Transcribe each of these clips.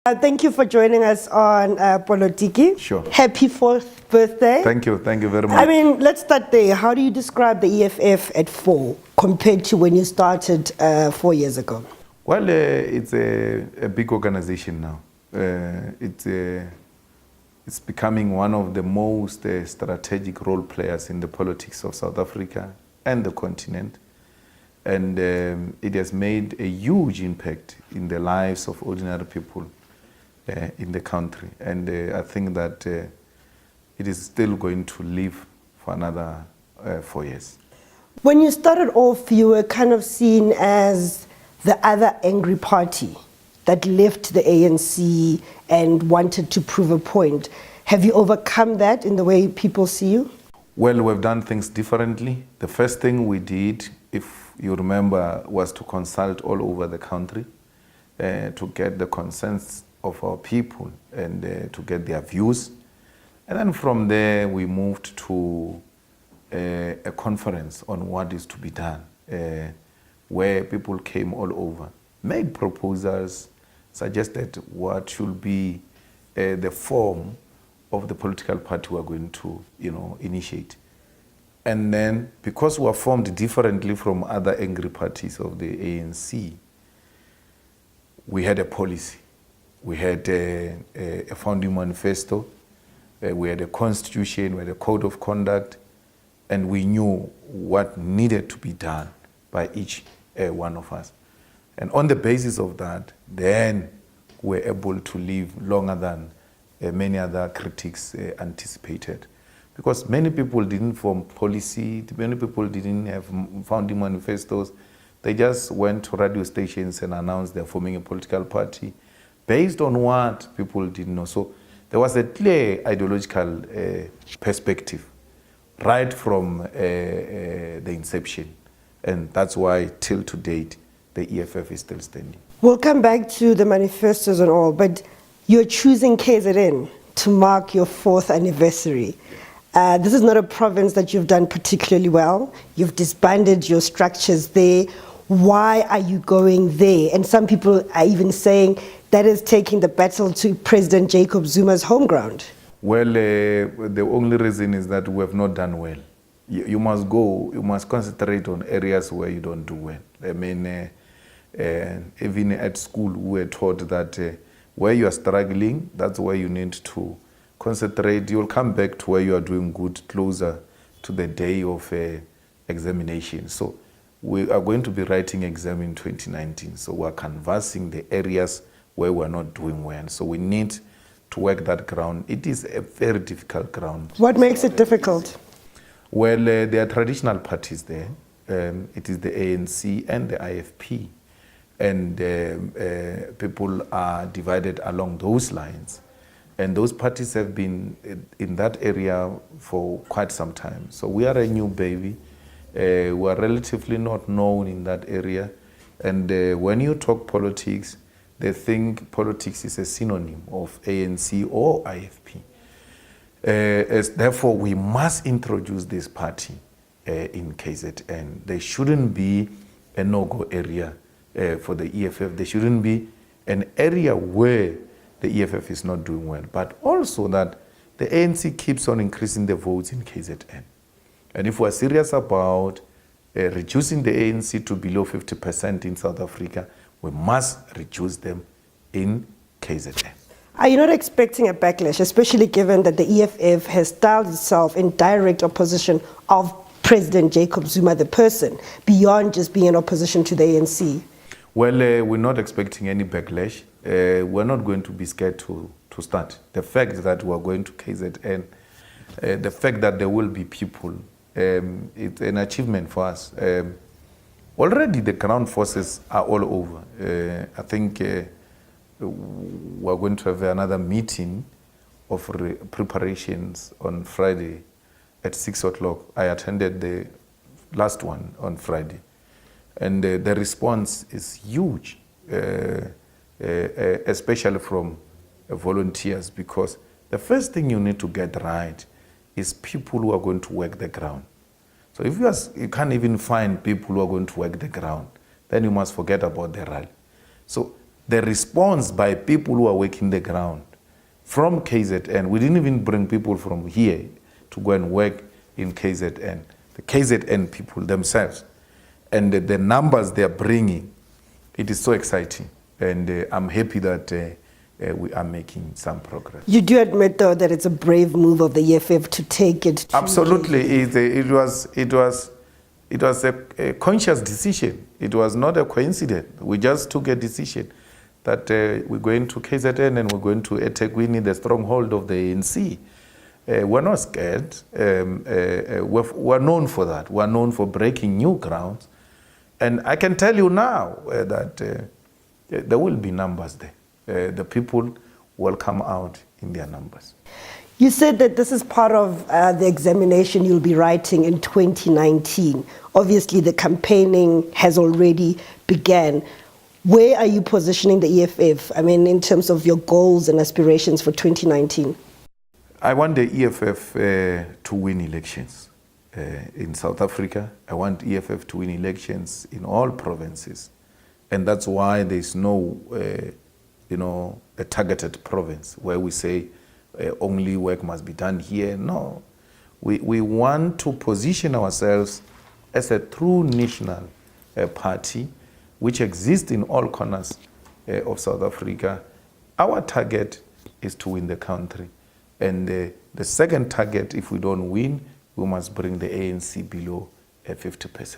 Thank you for joining us on Politiki. Sure. Happy 4th birthday. Thank you very much. I mean, let's start there. How do you describe the EFF at 4 compared to when you started 4 years ago? Well, it's a big organization now. It's becoming one of the most strategic role players in the politics of South Africa and the continent. And it has made a huge impact in the lives of ordinary people in the country. And I think that it is still going to live for another 4 years. When you started off, you were kind of seen as the other angry party that left the ANC and wanted to prove a point. Have you overcome that in the way people see you? Well, we've done things differently. The first thing we did, if you remember, was to consult all over the country to get the consensus of our people and to get their views. And then from there, we moved to a conference on what is to be done, where people came all over, made proposals, suggested what should be the form of the political party we are going to, initiate. And then, because we are formed differently from other angry parties of the ANC, we had a policy. We had a founding manifesto, we had a constitution, we had a code of conduct, and we knew what needed to be done by each one of us. And on the basis of that, then we were able to live longer than many other critics anticipated. Because many people didn't form policy, many people didn't have founding manifestos. They just went to radio stations and announced they're forming a political party based on what people didn't know. So there was a clear ideological perspective right from the inception. And that's why, till to date, the EFF is still standing. We'll come back to the manifestos and all, but you're choosing KZN to mark your 4th anniversary. This is not a province that you've done particularly well. You've disbanded your structures there. Why are you going there? And some people are even saying that is taking the battle to President Jacob Zuma's home ground. Well, the only reason is that we have not done well. You must concentrate on areas where you don't do well. I mean, even at school, we were taught that where you are struggling, that's where you need to concentrate. You'll come back to where you are doing good, closer to the day of examination. So we are going to be writing exam in 2019. So we're canvassing the areas where we're not doing well. So we need to work that ground. It is a very difficult ground. What makes it difficult? Well, there are traditional parties there. It is the ANC and the IFP. And people are divided along those lines. And those parties have been in that area for quite some time. So we are a new baby. We are relatively not known in that area. And when you talk politics, they think politics is a synonym of ANC or IFP. Therefore, we must introduce this party in KZN. There shouldn't be a no-go area for the EFF. There shouldn't be an area where the EFF is not doing well, but also that the ANC keeps on increasing the votes in KZN. And if we're serious about reducing the ANC to below 50% in South Africa, we must reduce them in KZN. Are you not expecting a backlash, especially given that the EFF has styled itself in direct opposition of President Jacob Zuma, the person, beyond just being in opposition to the ANC? Well, we're not expecting any backlash. We're not going to be scared to start. The fact that we're going to KZN, the fact that there will be people, it's an achievement for us. Already the ground forces are all over. I think we're going to have another meeting of preparations on Friday at 6 o'clock. I attended the last one on Friday. And the response is huge, especially from volunteers, because the first thing you need to get right is people who are going to work the ground. So if you can't even find people who are going to work the ground, then you must forget about the rally. So the response by people who are working the ground from KZN, we didn't even bring people from here to go and work in KZN, the KZN people themselves, and the numbers they are bringing, it is so exciting. And I'm happy that we are making some progress. You do admit, though, that it's a brave move of the EFF to take it to Absolutely. It was a conscious decision. It was not a coincidence. We just took a decision that we're going to KZN and we're going to eThekwini, the stronghold of the ANC. We're not scared. We're known for that. We're known for breaking new grounds. And I can tell you now that there will be numbers there. The people will come out in their numbers. You said that this is part of the examination you'll be writing in 2019. Obviously, the campaigning has already begun. Where are you positioning the EFF? I mean, in terms of your goals and aspirations for 2019? I want the EFF to win elections in South Africa. I want EFF to win elections in all provinces. And that's why there's no, a targeted province where we say only work must be done here. No, we want to position ourselves as a true national party which exists in all corners of South Africa. Our target is to win the country. And the second target, if we don't win, we must bring the ANC below 50%.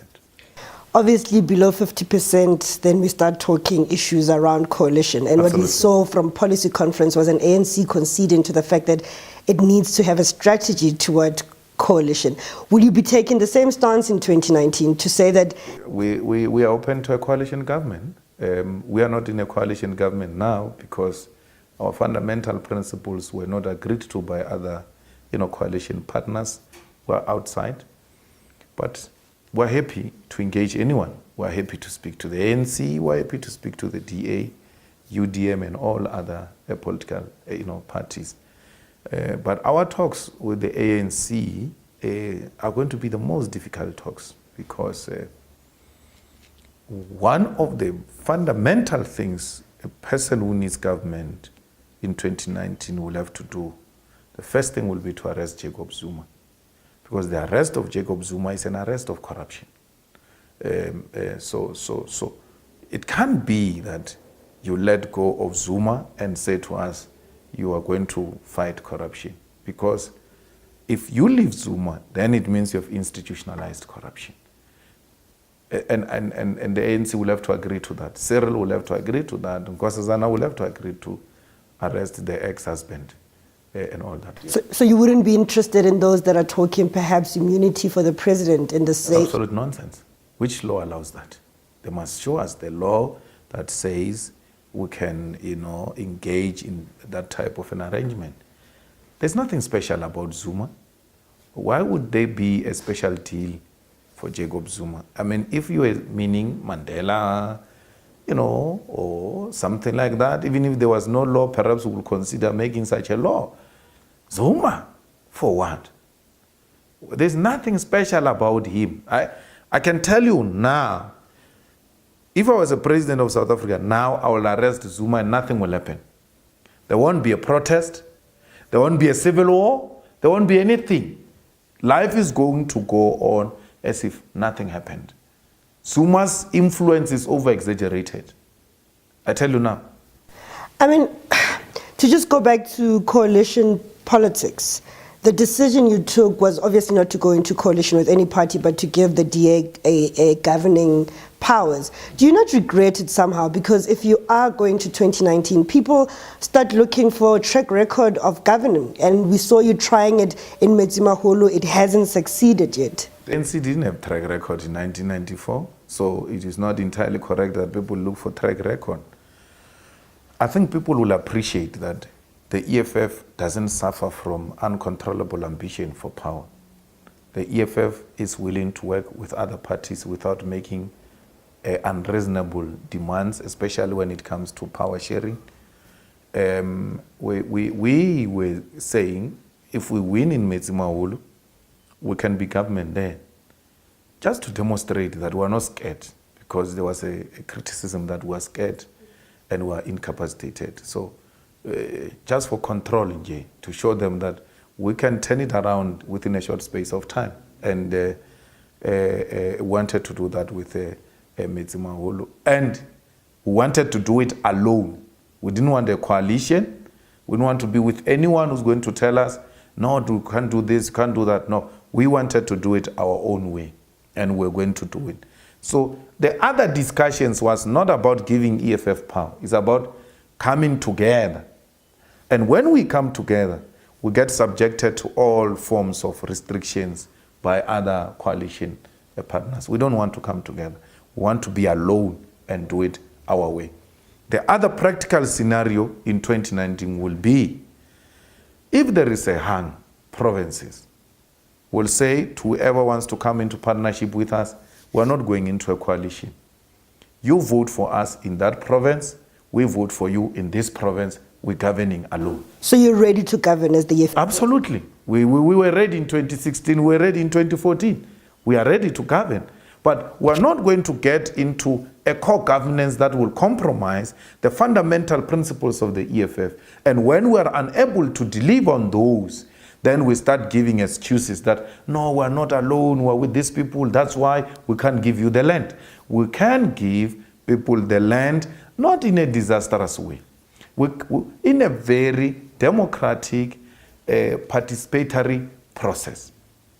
Obviously, below 50%, then we start talking issues around coalition. And Absolutely. What we saw from policy conference was an ANC conceding to the fact that it needs to have a strategy toward coalition. Will you be taking the same stance in 2019 to say that... We are open to a coalition government. We are not in a coalition government now because our fundamental principles were not agreed to by other coalition partners who are outside. But we're happy to engage anyone. We're happy to speak to the ANC. We're happy to speak to the DA, UDM, and all other political parties. But our talks with the ANC are going to be the most difficult talks because one of the fundamental things a person who needs government in 2019 will have to do, the first thing will be to arrest Jacob Zuma. Because the arrest of Jacob Zuma is an arrest of corruption. So it can't be that you let go of Zuma and say to us, you are going to fight corruption. Because if you leave Zuma, then it means you have institutionalized corruption. And the ANC will have to agree to that. Cyril will have to agree to that. And Nkosazana will have to agree to arrest the ex-husband. And all that. So you wouldn't be interested in those that are talking perhaps immunity for the president in the state? Absolute nonsense. Which law allows that? They must show us the law that says we can, engage in that type of an arrangement. There's nothing special about Zuma. Why would there be a special deal for Jacob Zuma? I mean, if you were meaning Mandela, or something like that, even if there was no law, perhaps we would consider making such a law. Zuma, for what? There's nothing special about him. I can tell you now, if I was a president of South Africa, now I will arrest Zuma and nothing will happen. There won't be a protest. There won't be a civil war. There won't be anything. Life is going to go on as if nothing happened. Zuma's influence is over-exaggerated. I tell you now. I mean, to just go back to coalition politics, the decision you took was obviously not to go into coalition with any party, but to give the DA a governing powers. Do you not regret it somehow? Because if you are going to 2019, people start looking for a track record of governing. And we saw you trying it in Metsimaholo. It hasn't succeeded yet. The ANC didn't have track record in 1994, so it is not entirely correct that people look for track record. I think people will appreciate that the EFF doesn't suffer from uncontrollable ambition for power. The EFF is willing to work with other parties without making unreasonable demands, especially when it comes to power sharing. We were saying if we win in Metsimaholo, we can be government there. Just to demonstrate that we're not scared, because there was a criticism that we're scared. and we are incapacitated. So just for control, Nje, to show them that we can turn it around within a short space of time. And wanted to do that with Metsimaholo. And we wanted to do it alone. We didn't want a coalition. We didn't want to be with anyone who's going to tell us, no, you can't do this, you can't do that. No, we wanted to do it our own way, and we're going to do it. So the other discussions was not about giving EFF power. It's about coming together. And when we come together, we get subjected to all forms of restrictions by other coalition partners. We don't want to come together. We want to be alone and do it our way. The other practical scenario in 2019 will be, if there is a hang, provinces will say to whoever wants to come into partnership with us, we're not going into a coalition. You vote for us in that province, we vote for you in this province, we're governing alone. So you're ready to govern as the EFF? Absolutely. We were ready in 2016, we were ready in 2014. We are ready to govern. But we're not going to get into a core governance that will compromise the fundamental principles of the EFF. And when we're unable to deliver on those, then we start giving excuses that, no, we're not alone, we're with these people, that's why we can't give you the land. We can give people the land, not in a disastrous way. In a very democratic, participatory process.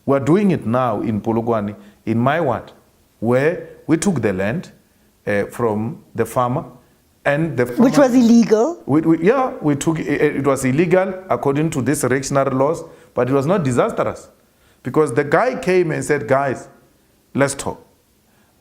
We're doing it now in Polokwane, in my ward, where we took the land from the farmer, and the farmer, which was illegal. We took it was illegal according to these reactionary laws, but it was not disastrous, because the guy came and said, guys, let's talk.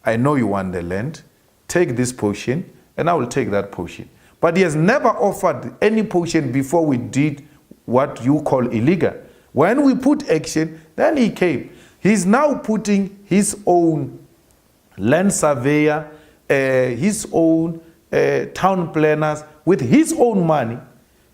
I know you want the land. Take this portion, and I will take that portion. But he has never offered any portion before we did what you call illegal. When we put action, then he came. He's now putting his own land surveyor, his own town planners, with his own money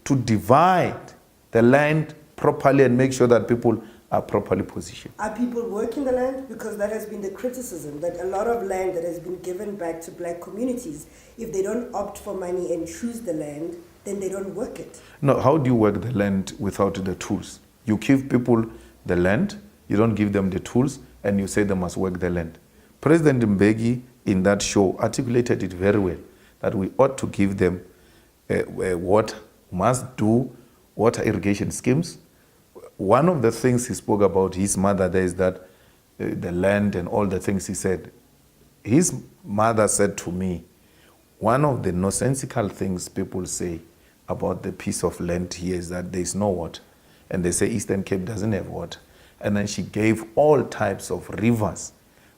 to divide the land properly and make sure that people are properly positioned. Are people working the land? Because that has been the criticism, that a lot of land that has been given back to black communities, if they don't opt for money and choose the land, then they don't work it. No, how do you work the land without the tools? You give people the land, you don't give them the tools, and you say they must work the land. President Mbeki in that show articulated it very well, that we ought to give them what must do water irrigation schemes. One of the things he spoke about his mother there is that the land and all the things he said. His mother said to me, one of the nonsensical things people say about the piece of land here is that there is no water. And they say Eastern Cape doesn't have water. And then she gave all types of rivers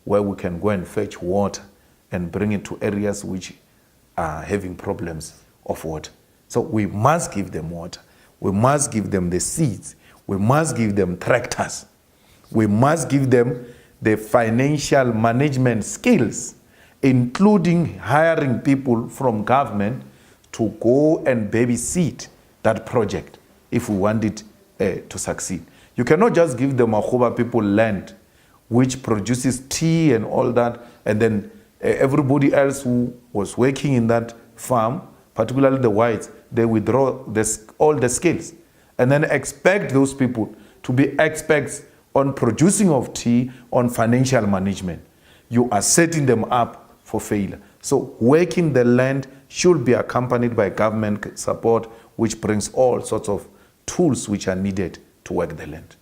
where we can go and fetch water and bring it to areas which are having problems of water. So we must give them water. We must give them the seeds. We must give them tractors. We must give them the financial management skills, including hiring people from government to go and babysit that project if we want it to succeed. You cannot just give the Makhuba people land which produces tea and all that, and then everybody else who was working in that farm, particularly the whites, they withdraw all the skills, and then expect those people to be experts on producing of tea, on financial management. You are setting them up for failure. So working the land should be accompanied by government support, which brings all sorts of tools which are needed to work the land.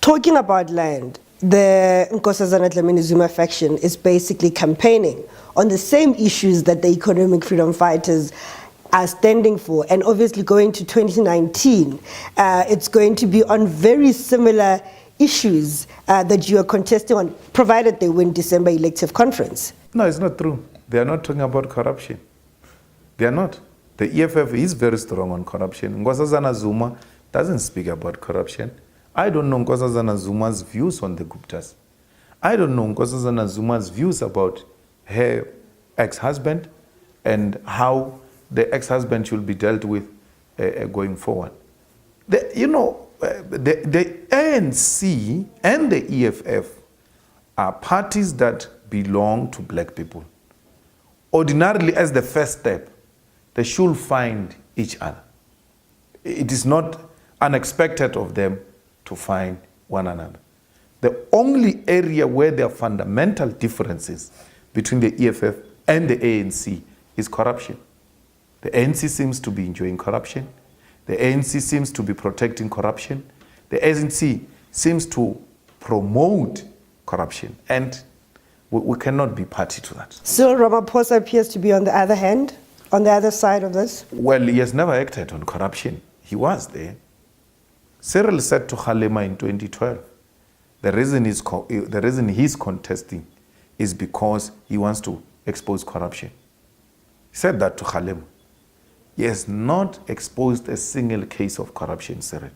Talking about land, the Nkosazana Dlamini Zuma faction is basically campaigning on the same issues that the economic freedom fighters are standing for, and obviously going to 2019, it's going to be on very similar issues that you are contesting on, provided they win December elective conference. No, it's not true. They are not talking about corruption. They are not. The EFF is very strong on corruption. Nkosazana Zuma doesn't speak about corruption. I don't know Nkosazana Zuma's views on the Guptas. I don't know Nkosazana Zuma's views about her ex-husband and how the ex-husband should be dealt with going forward. The ANC and the EFF are parties that belong to black people. Ordinarily, as the first step, they should find each other. It is not unexpected of them to find one another. The only area where there are fundamental differences between the EFF and the ANC is corruption. The ANC seems to be enjoying corruption. The ANC seems to be protecting corruption. The ANC seems to promote corruption, and we cannot be party to that. Cyril Ramaphosa appears to be on the other hand, on the other side of this. Well, he has never acted on corruption. He was there. Cyril said to Malema in 2012, the reason he's contesting is because he wants to expose corruption. He said that to Malema. He has not exposed a single case of corruption, Cyril,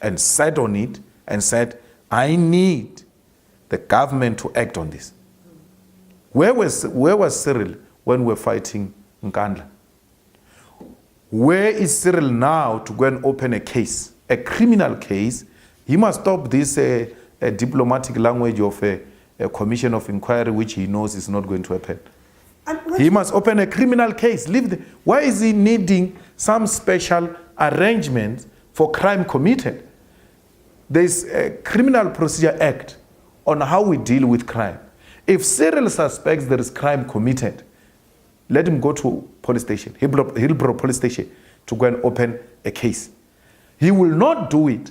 and sat on it and said, I need the government to act on this. Where was Cyril when we were fighting Nkandla? Where is Cyril now to go and open a case, a criminal case? He must stop this diplomatic language of a commission of inquiry, which he knows is not going to happen. He must open a criminal case. Why is he needing some special arrangement for crime committed? There's a Criminal Procedure Act on how we deal with crime. If Cyril suspects there is crime committed, let him go to police station, Hillbrook police station, to go and open a case. He will not do it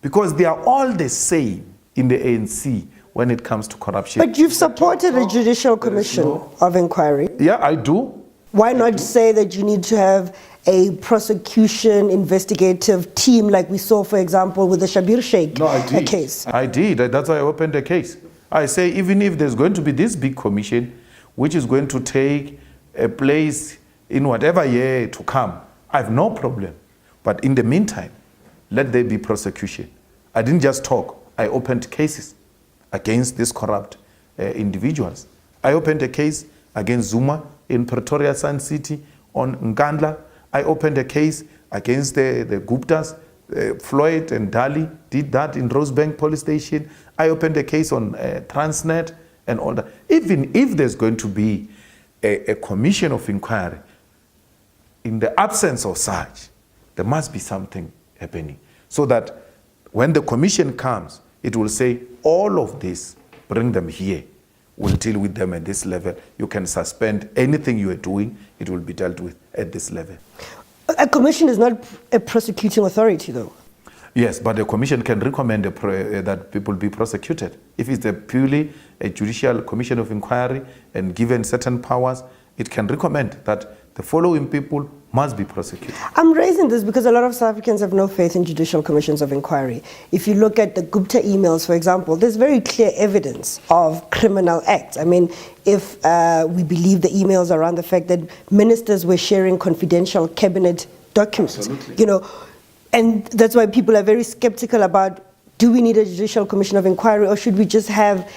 because they are all the same in the ANC when it comes to corruption. But you've supported a judicial commission of inquiry. Yeah, I do. Why not say that you need to have a prosecution investigative team like we saw, for example, with the Shabir Sheikh case? I did. That's why I opened the case. I say even if there's going to be this big commission, which is going to take a place in whatever year to come, I have no problem. But in the meantime, let there be prosecution. I didn't just talk. I opened cases against these corrupt individuals. I opened a case against Zuma in Pretoria, Sun City, on Nkandla. I opened a case against the Guptas. Floyd and Dali did that in Rosebank Police Station. I opened a case on Transnet and all that. Even if there's going to be a commission of inquiry, in the absence of such, there must be something happening. So that when the commission comes, it will say, all of this, bring them here. We'll deal with them at this level. You can suspend anything you are doing. It will be dealt with at this level. A commission is not a prosecuting authority, though. Yes, but the commission can recommend that people be prosecuted. If it's purely a judicial commission of inquiry and given certain powers, it can recommend that the following people must be prosecuted. I'm raising this because a lot of South Africans have no faith in judicial commissions of inquiry. If you look at the Gupta emails, for example, there's very clear evidence of criminal acts. I mean, if we believe the emails around the fact that ministers were sharing confidential cabinet documents, Absolutely. you know, and that's why people are very skeptical about, do we need a judicial commission of inquiry or should we just have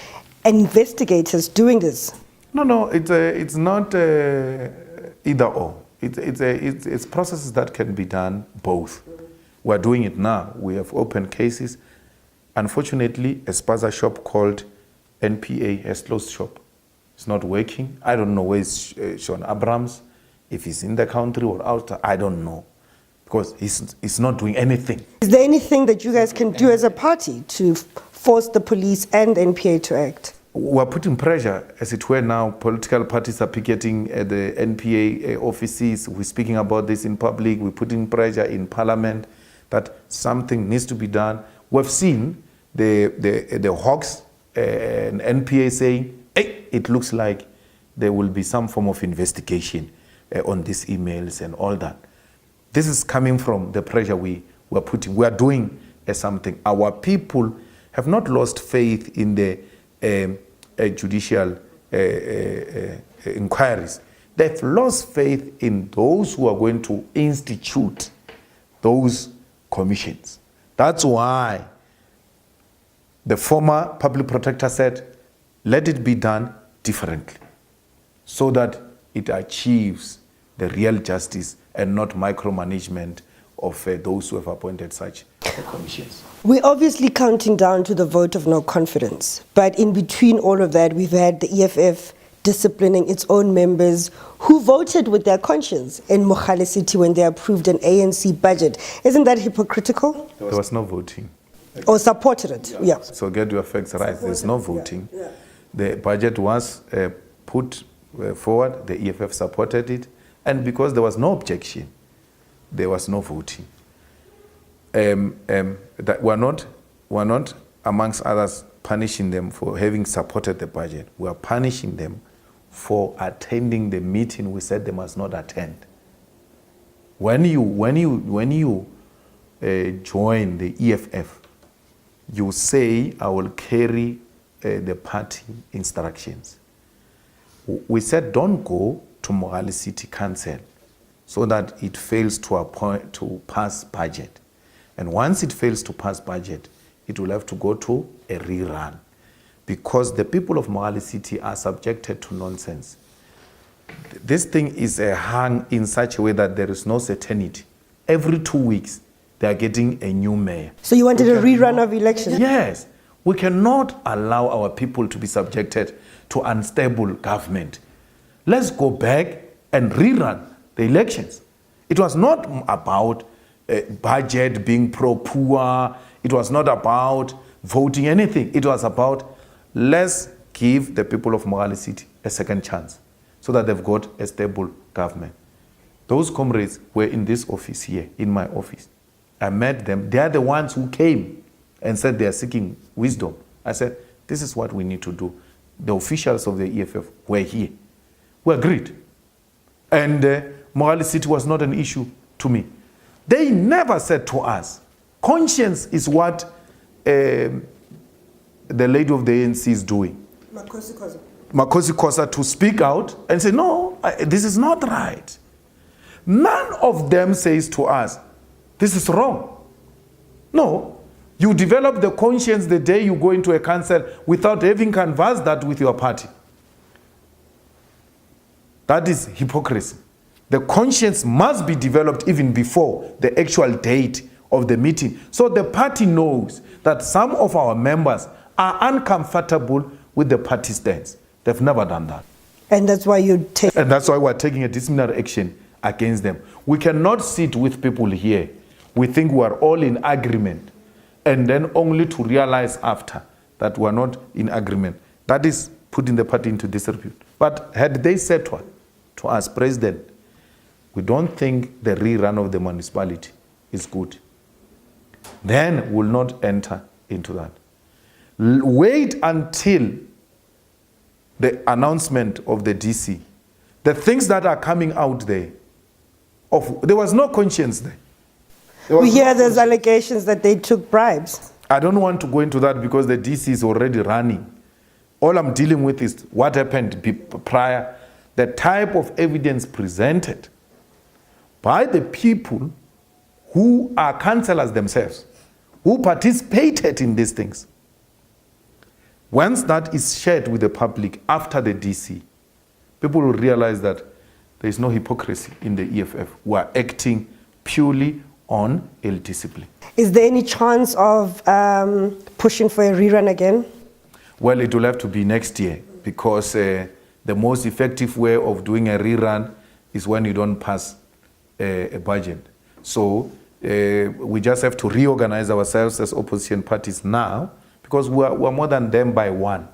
investigators doing this? No, it's not either or. It's processes that can be done both. We're doing it now. We have opened cases. Unfortunately, a spaza shop called NPA has closed shop. It's not working. I don't know where is Sean Abrams, if he's in the country or out, I don't know. Because he's not doing anything. Is there anything that you guys can do as a party to force the police and NPA to act? We're putting pressure, as it were now. Political parties are picketing at the NPA offices. We're speaking about this in public. We're putting pressure in Parliament that something needs to be done. We've seen the Hawks and NPA saying, hey, it looks like there will be some form of investigation on these emails and all that. This is coming from the pressure we're putting. We are doing something. Our people have not lost faith in the judicial inquiries. They've lost faith in those who are going to institute those commissions. That's why the former public protector said, let it be done differently so that it achieves the real justice and not micromanagement of those who have appointed such commissions. We're obviously counting down to the vote of no confidence, but in between all of that, we've had the EFF disciplining its own members who voted with their conscience in Mogale City when they approved an ANC budget. Isn't that hypocritical? There was no voting. Or supported it? Yeah. So get your facts right. There's no voting. Yeah. The budget was put forward. The EFF supported it. And because there was no objection, there was no voting. That we're not, amongst others, punishing them for having supported the budget. We are punishing them for attending the meeting we said they must not attend. When you join the EFF, you say, I will carry the party instructions. We said, don't go to Mogale City Council so that it fails to pass budget. And once it fails to pass budget, it will have to go to a rerun, because the people of Mogale City are subjected to nonsense. This thing is hung in such a way that there is no certainty. Every 2 weeks, they are getting a new mayor. So you wanted a rerun of elections? Yes. We cannot allow our people to be subjected to unstable government. Let's go back and rerun the elections. It was not about budget being pro-poor. It was not about voting anything. It was about, let's give the people of Mogale City a second chance so that they've got a stable government. Those comrades were in this office here, in my office. I met them. They are the ones who came and said they are seeking wisdom. I said, this is what we need to do. The officials of the EFF were here. We agreed. And Mogale City was not an issue to me. They never said to us, conscience is what the lady of the ANC is doing. Makosi Kosa to speak out and say, no, this is not right. None of them says to us, this is wrong. No, you develop the conscience the day you go into a council without having canvassed that with your party. That is hypocrisy. The conscience must be developed even before the actual date of the meeting. So the party knows that some of our members are uncomfortable with the party stance. They've never done that. And that's why you take... And that's why we're taking a disciplinary action against them. We cannot sit with people here. We think we are all in agreement, and then only to realize after that we're not in agreement. That is putting the party into disrepute. But had they said to us, President, we don't think the rerun of the municipality is good, then we'll not enter into that. Wait until the announcement of the DC. The things that are coming out there, there was no conscience there. We hear there's allegations that they took bribes. I don't want to go into that because the DC is already running. All I'm dealing with is what happened prior, the type of evidence presented by the people who are councillors themselves, who participated in these things. Once that is shared with the public after the DC, people will realize that there is no hypocrisy in the EFF. We are acting purely on ill discipline. Is there any chance of pushing for a rerun again? Well, it will have to be next year, because the most effective way of doing a rerun is when you don't pass a budget. So we just have to reorganize ourselves as opposition parties now, because we're more than them by one.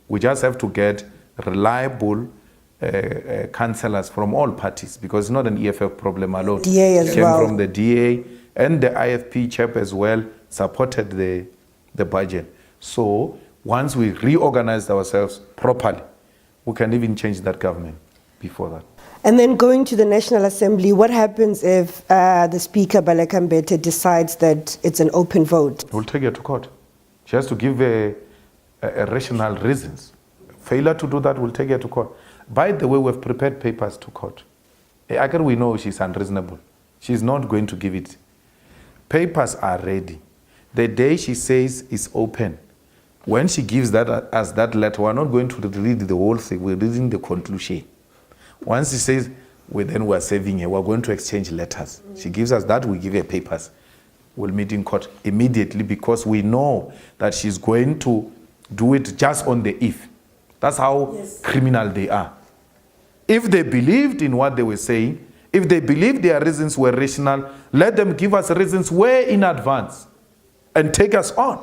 We just have to get reliable councillors from all parties, because it's not an EFF problem alone. DA as well. It came from the DA, and the IFP chap as well supported the budget. So once we reorganize ourselves properly, we can even change that government before that. And then going to the National Assembly, what happens if the Speaker, Baleka Mbete, decides that it's an open vote? We'll take her to court. She has to give a rational reasons. Failure to do that, we'll take her to court. By the way, we've prepared papers to court. We know she's unreasonable. She's not going to give it. Papers are ready. The day she says it's open, when she gives that as that letter, we're not going to read the whole thing. We're reading the conclusion. Once she says, then we're saving her, we're going to exchange letters. She gives us that, we give her papers. We'll meet in court immediately, because we know that she's going to do it just on the if That's how criminal they are. If they believed in what they were saying, if they believed their reasons were rational, let them give us reasons way in advance and take us on.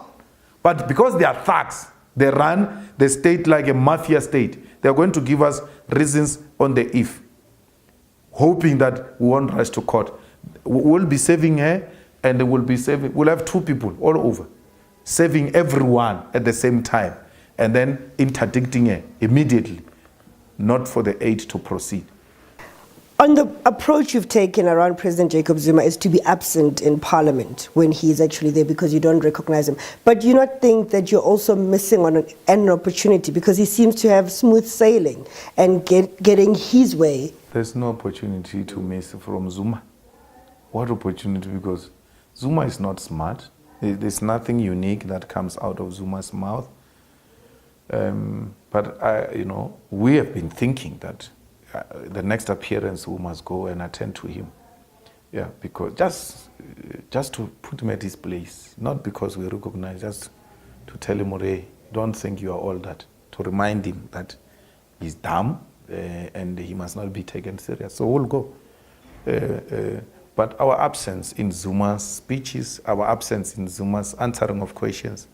But because they are thugs, they run the state like a mafia state. They are going to give us reasons on the if, hoping that we won't rush to court. We'll be saving her, and we'll have two people all over, saving everyone at the same time, and then interdicting her immediately, not for the aid to proceed. On the approach you've taken around President Jacob Zuma is to be absent in Parliament when he's actually there because you don't recognize him. But do you not think that you're also missing on an opportunity because he seems to have smooth sailing and getting his way? There's no opportunity to miss from Zuma. What opportunity? Because Zuma is not smart. There's nothing unique that comes out of Zuma's mouth. But we have been thinking that the next appearance we must go and attend to him. Yeah, because just to put him at his place, not because we recognize, just to tell him, "Hey, don't think you are all that." To remind him that he's dumb and he must not be taken serious. So we'll go. But our absence in Zuma's speeches, our absence in Zuma's answering of questions,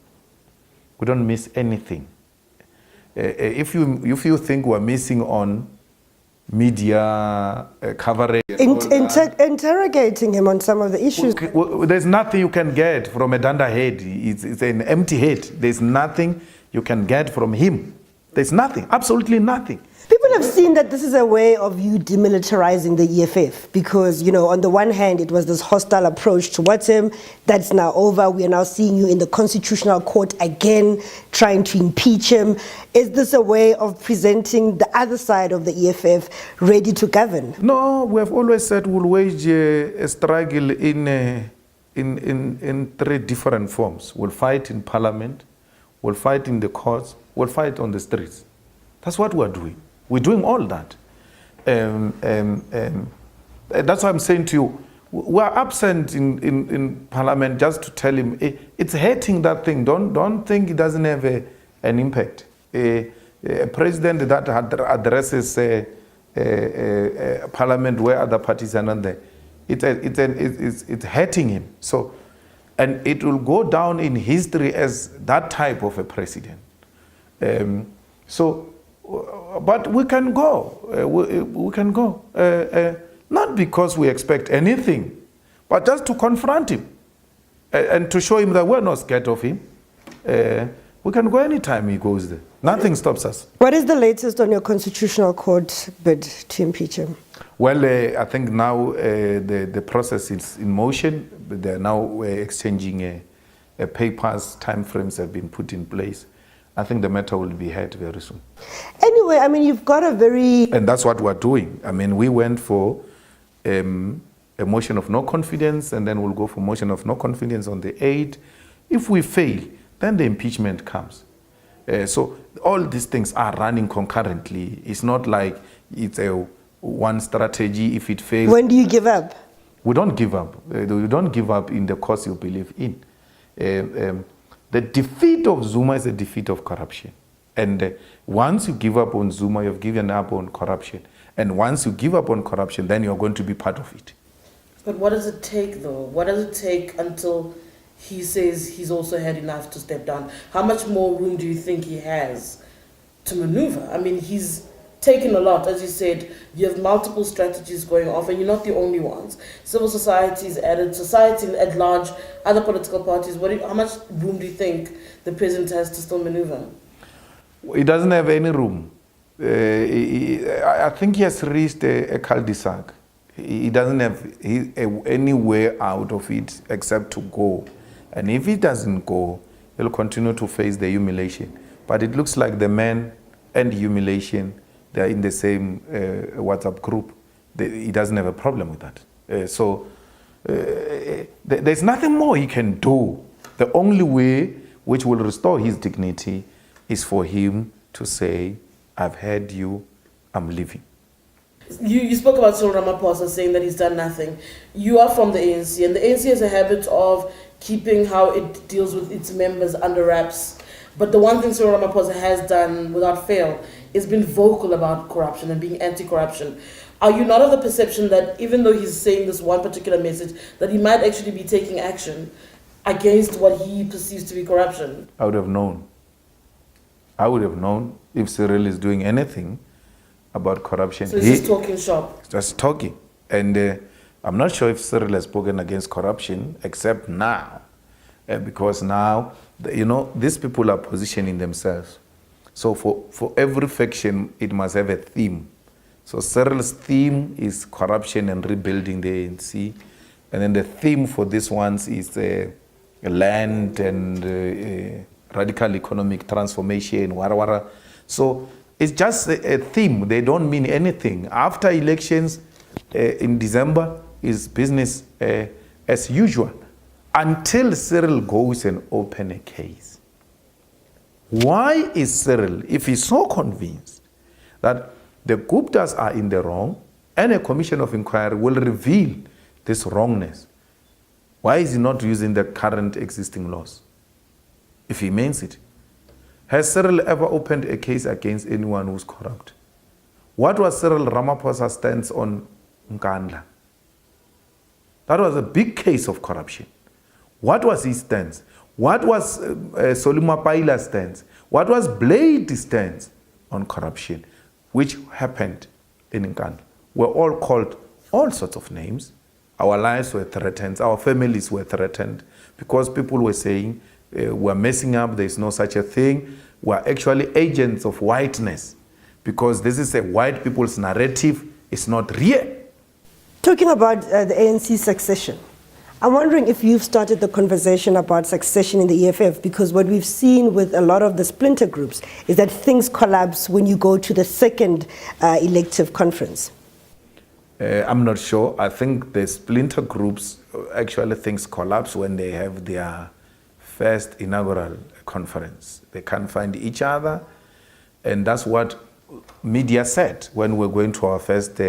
we don't miss anything. If you think we're missing on media coverage, Interrogating him on some of the issues. There's nothing you can get from a danda head. It's an empty head. There's nothing you can get from him. There's nothing, absolutely nothing. People have seen that this is a way of you demilitarizing the EFF because, on the one hand, it was this hostile approach towards him. That's now over. We are now seeing you in the Constitutional Court again, trying to impeach him. Is this a way of presenting the other side of the EFF ready to govern? No, we have always said we'll wage a struggle in three different forms. We'll fight in Parliament, we'll fight in the courts, we'll fight on the streets. That's what we're doing. We're doing all that. That's why I'm saying to you, we're absent in Parliament just to tell him, it's hurting that thing. Don't think it doesn't have an impact. A president that addresses Parliament where other parties are not there, it's hurting him. So, and it will go down in history as that type of a president. But we can go. We can go. Not because we expect anything, but just to confront him and to show him that we're not scared of him. We can go anytime he goes there. Nothing stops us. What is the latest on your Constitutional Court bid to impeach him? Well, I think now the process is in motion. They're now exchanging papers. Timeframes have been put in place. I think the matter will be heard very soon. Anyway, you've got a very... And that's what we're doing. We went for a motion of no confidence, and then we'll go for motion of no confidence on the 8th. If we fail, then the impeachment comes. So all these things are running concurrently. It's not like it's a one strategy. If it fails... When do you give up? We don't give up. We don't give up in the cause you believe in. The defeat of Zuma is a defeat of corruption. And once you give up on Zuma, you've given up on corruption. And once you give up on corruption, then you're going to be part of it. But what does it take, though? What does it take until he says he's also had enough to step down? How much more room do you think he has to maneuver? He's taken a lot. As you said, you have multiple strategies going off, and you're not the only ones. Civil society's added, society at large, other political parties. How much room do you think the president has to still maneuver? He doesn't have any room. I think he has reached a cul-de-sac. He doesn't have any way out of it except to go. And if he doesn't go, he'll continue to face the humiliation. But it looks like the man and humiliation, they're in the same WhatsApp group. He doesn't have a problem with that. So there's nothing more he can do. The only way which will restore his dignity is for him to say, I've heard you, I'm leaving. You spoke about Cyril Ramaphosa saying that he's done nothing. You are from the ANC, and the ANC has a habit of keeping how it deals with its members under wraps. But the one thing Cyril Ramaphosa has done without fail is been vocal about corruption and being anti-corruption. Are you not of the perception that even though he's saying this one particular message, that he might actually be taking action against what he perceives to be corruption? I would have known. I would have known if Cyril is doing anything about corruption. So he's just talking shop. Just talking. And I'm not sure if Cyril has spoken against corruption, except now. Because now, these people are positioning themselves. So for every faction, it must have a theme. So Cyril's theme is corruption and rebuilding the ANC. And then the theme for these ones is land and radical economic transformation, wara. So it's just a theme. They don't mean anything. After elections in December is business as usual until Cyril goes and open a case. Why is Cyril, if he's so convinced that the Guptas are in the wrong and a commission of inquiry will reveal this wrongness, why is he not using the current existing laws? If he means it. Has Cyril ever opened a case against anyone who's corrupt? What was Cyril Ramaphosa's stance on Nkandla? That was a big case of corruption. What was his stance? What was Solima Paila's stance? What was Blade's stance on corruption, which happened in Nkandla? We're all called all sorts of names. Our lives were threatened. Our families were threatened because people were saying, we're messing up, there's no such a thing. We're actually agents of whiteness because this is a white people's narrative. It's not real. Talking about the ANC succession, I'm wondering if you've started the conversation about succession in the EFF, because what we've seen with a lot of the splinter groups is that things collapse when you go to the second elective conference. I'm not sure. I think the splinter groups actually things collapse when they have their first inaugural conference. They can't find each other, and that's what media said when we're going to our first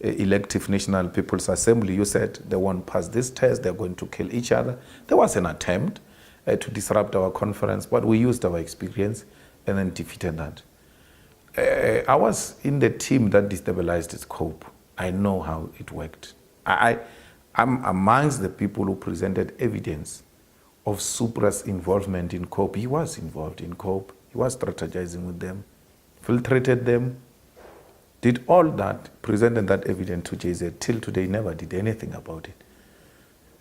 elective National People's Assembly. You said they won't pass this test, they're going to kill each other. There was an attempt to disrupt our conference, but we used our experience and then defeated that. I was in the team that destabilized its COPE. I know how it worked. I'm amongst the people who presented evidence of Supra's involvement in COPE. He was involved in COPE. He was strategizing with them, filtrated them, did all that, presented that evidence to JZ. Till today, never did anything about it.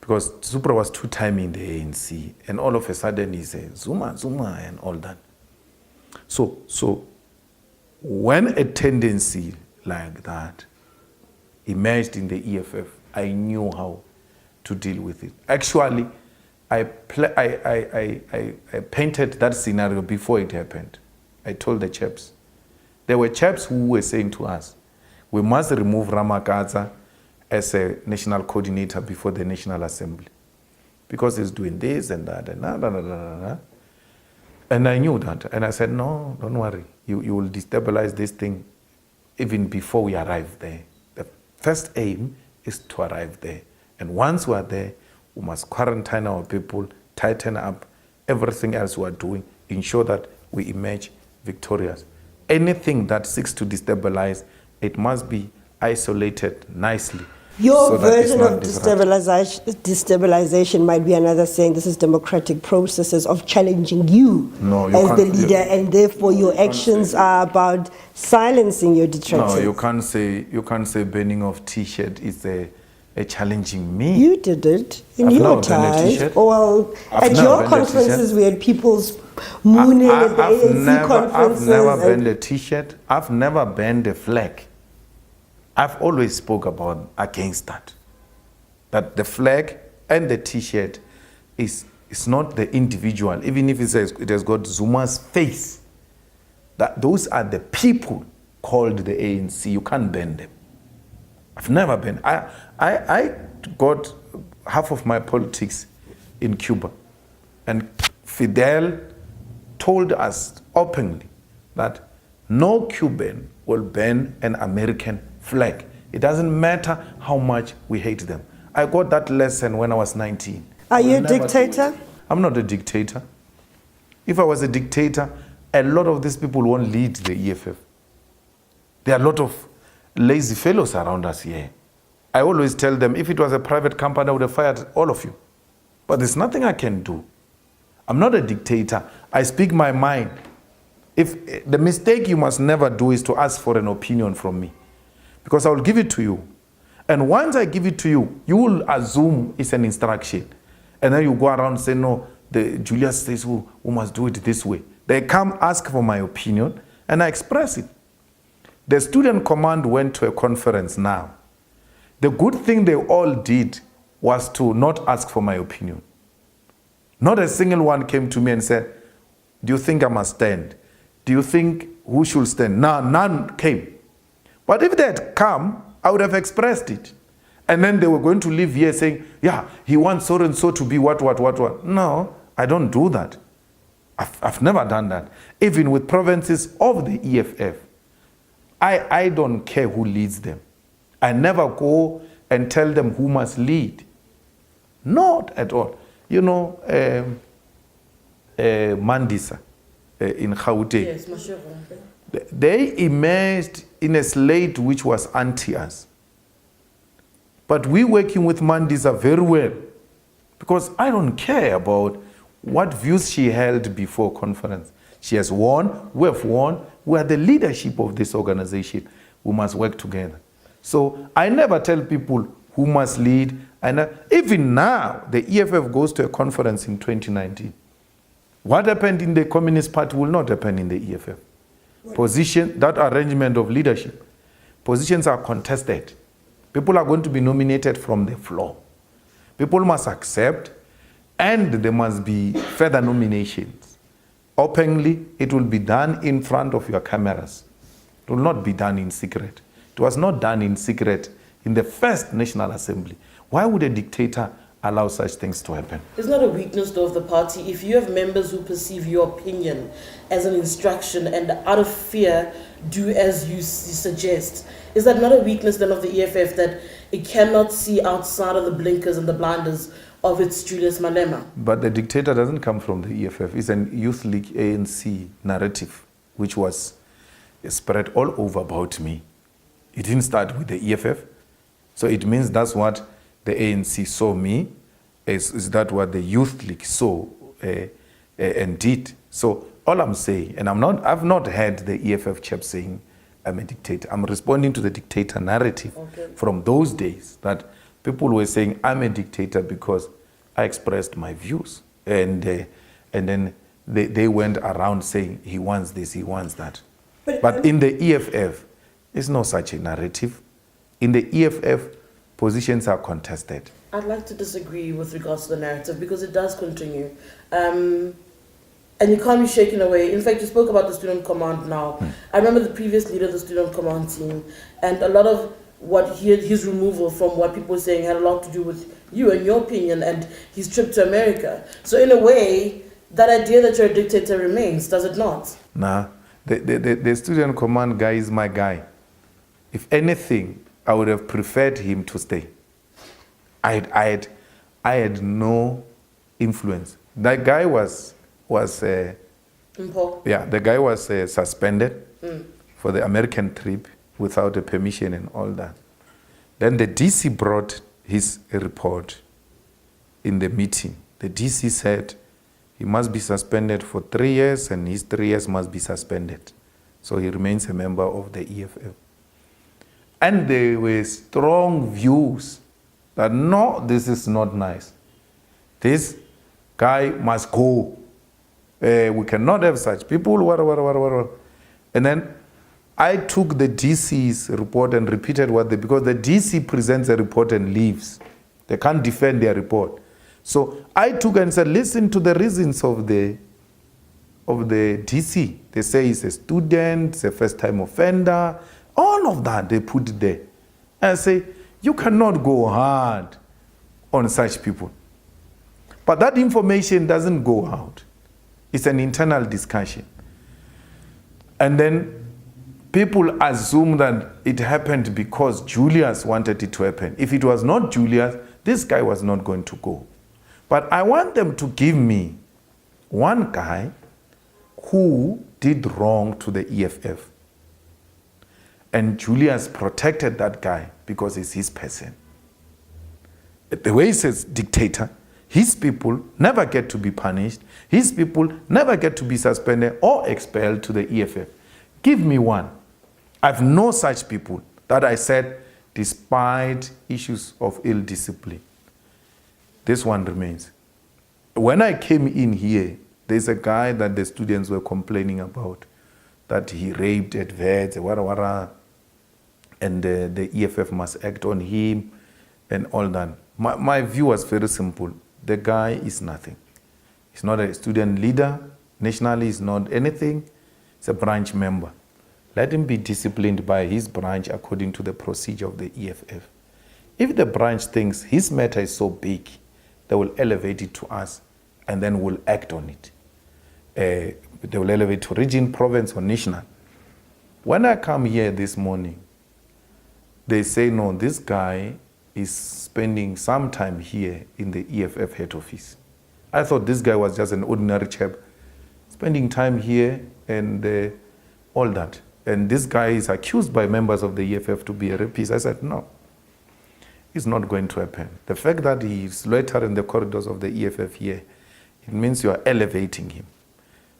Because Supra was two-time in the ANC, and all of a sudden he said, Zuma, and all that. So when a tendency like that emerged in the EFF, I knew how to deal with it. Actually, I painted that scenario before it happened. I told the chaps. There were chaps who were saying to us, we must remove Ramakaza as a national coordinator before the National Assembly because he's doing this and that and that. And I knew that. And I said, no, don't worry. You will destabilize this thing even before we arrive there. The first aim is to arrive there. And once we are there, we must quarantine our people, tighten up everything else we are doing, ensure that we emerge victorious. Anything that seeks to destabilize, it must be isolated nicely. Your version of destabilization might be another saying this is democratic processes of challenging you as the leader, and therefore your actions are about silencing your detractors. No, you can't say burning of T-shirt is a challenging me. You did it in your time. Well, at your conferences we had people's mooning at the ANC conferences. I've never burned a T-shirt. I've never burned a flag. I've always spoke about against that. That the flag and the T-shirt is not the individual, even if it says it has got Zuma's face. That those are the people called the ANC. You can't burn them. I've never been. I got half of my politics in Cuba, and Fidel told us openly that no Cuban will burn an American flag. It doesn't matter how much we hate them. I got that lesson when I was 19. Are you a dictator? I'm not a dictator. If I was a dictator, a lot of these people won't lead the EFF. There are a lot of lazy fellows around us here. I always tell them, if it was a private company, I would have fired all of you. But there's nothing I can do. I'm not a dictator. I speak my mind. If the mistake you must never do is to ask for an opinion from me, because I will give it to you. And once I give it to you, you will assume it's an instruction. And then you go around and say, no, Julius says we must do it this way. They come ask for my opinion, and I express it. The student command went to a conference now. The good thing they all did was to not ask for my opinion. Not a single one came to me and said, do you think I must stand? Do you think who should stand? No, none came. But if they had come, I would have expressed it. And then they were going to leave here saying, yeah, he wants so and so to be what. No, I don't do that. I've never done that. Even with provinces of the EFF, I don't care who leads them. I never go and tell them who must lead. Not at all. You know, Mandisa in Gauteng. Yes, Mashego. They emerged in a slate which was anti us. But we working with Mandisa very well, because I don't care about what views she held before conference. She has won, we have won, we are the leadership of this organization. We must work together. So I never tell people who must lead. And even now, the EFF goes to a conference in 2019. What happened in the Communist Party will not happen in the EFF. Position, that arrangement of leadership, positions are contested. People are going to be nominated from the floor. People must accept, and there must be further nominations. Openly, it will be done in front of your cameras. It will not be done in secret. It was not done in secret in the first National Assembly. Why would a dictator allow such things to happen? It's not a weakness, though, of the party. If you have members who perceive your opinion as an instruction and out of fear do as you suggest, is that not a weakness then of the EFF that it cannot see outside of the blinkers and the blinders of its Julius Malema? But the dictator doesn't come from the EFF. It's an Youth League ANC narrative, which was spread all over about me. It didn't start with the EFF. So it means that's what the ANC saw me, is that what the Youth League saw and did. So all I'm saying, and I've not heard the EFF chap saying I'm a dictator. I'm responding to the dictator narrative from those days, that people were saying I'm a dictator because I expressed my views. And then they went around saying he wants this, he wants that. But in the EFF, there's no such a narrative. In the EFF, positions are contested. I'd like to disagree with regards to the narrative, because it does continue. And you can't be shaken away. In fact, you spoke about the student command now. I remember the previous leader of the student command team, and a lot of what his removal from what people were saying had a lot to do with you and your opinion and his trip to America. So in a way, that idea that you're a dictator remains, does it not? Nah, the student command guy is my guy. If anything, I would have preferred him to stay. I had no influence. That guy was the guy was suspended for the American trip without a permission and all that. Then the DC brought his report in the meeting. The DC said he must be suspended for 3 years, and his 3 years must be suspended. So he remains a member of the EFF. And there were strong views that no, this is not nice. This guy must go. We cannot have such people. And then I took the DC's report and repeated because the DC presents a report and leaves. They can't defend their report. So I took and said, listen to the reasons of the DC. They say he's a student, he's a first-time offender. All of that, they put it there. And I say, you cannot go hard on such people. But that information doesn't go out. It's an internal discussion. And then people assume that it happened because Julius wanted it to happen. If it was not Julius, this guy was not going to go. But I want them to give me one guy who did wrong to the EFF. And Julius protected that guy because he's his person. The way he says dictator, his people never get to be punished. His people never get to be suspended or expelled to the EFF. Give me one. I've known such people that I said, despite issues of ill discipline, this one remains. When I came in here, there's a guy that the students were complaining about, that he raped at vets, and the EFF must act on him and all that. My view was very simple. The guy is nothing. He's not a student leader. Nationally, he's not anything. He's a branch member. Let him be disciplined by his branch according to the procedure of the EFF. If the branch thinks his matter is so big, they will elevate it to us and then we'll act on it. They will elevate to region, province, or national. When I come here this morning, they say, no, this guy is spending some time here in the EFF head office. I thought this guy was just an ordinary chap, spending time here and all that. And this guy is accused by members of the EFF to be a rapist. I said, no, it's not going to happen. The fact that he's loitering in the corridors of the EFF here, it means you are elevating him.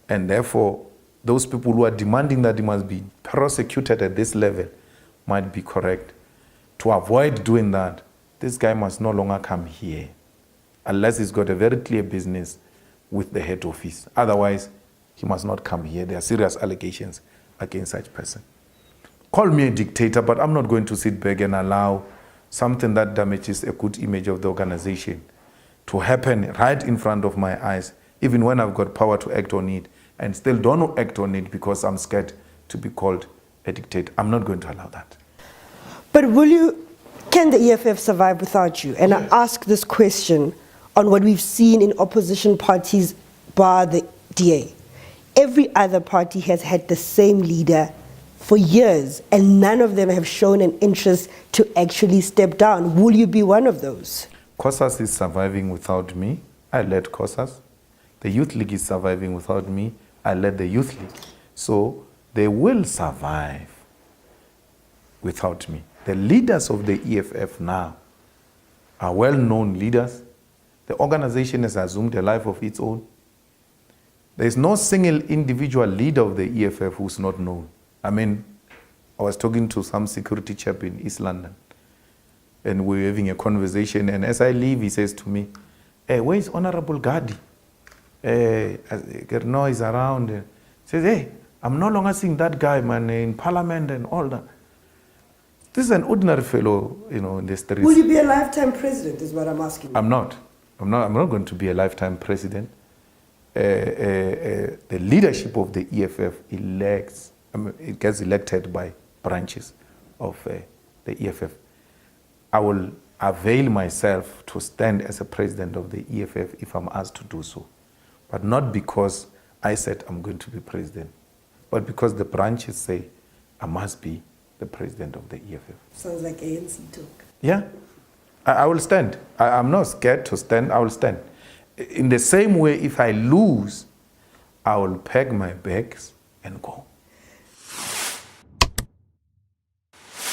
And therefore, those people who are demanding that he must be prosecuted at this level might be correct. To avoid doing that, this guy must no longer come here unless he's got a very clear business with the head office. Otherwise, he must not come here. There are serious allegations against such person. Call me a dictator, but I'm not going to sit back and allow something that damages a good image of the organization to happen right in front of my eyes, even when I've got power to act on it, and still don't act on it because I'm scared to be called a dictator. I'm not going to allow that. But can the EFF survive without you? And yes. I ask this question on what we've seen in opposition parties bar the DA. Every other party has had the same leader for years, and none of them have shown an interest to actually step down. Will you be one of those? COSAS is surviving without me. I led COSAS. The Youth League is surviving without me. I led the Youth League. So they will survive without me. The leaders of the EFF now are well-known leaders. The organization has assumed a life of its own. There is no single individual leader of the EFF who's not known. I mean, I was talking to some security chap in East London, and we were having a conversation, and as I leave, he says to me, hey, where is Honorable Gadi? Gerno is around. He says, hey, I'm no longer seeing that guy, man, in Parliament and all that. This is an ordinary fellow, in the streets. Will you be a lifetime president, is what I'm asking you. I'm not going to be a lifetime president. The leadership of the EFF it gets elected by branches of the EFF. I will avail myself to stand as a president of the EFF if I'm asked to do so. But not because I said I'm going to be president, but because the branches say I must be the president of the EFF. Sounds like ANC talk. Yeah, I will stand. I'm not scared to stand. I will stand. In the same way, if I lose, I will pack my bags and go.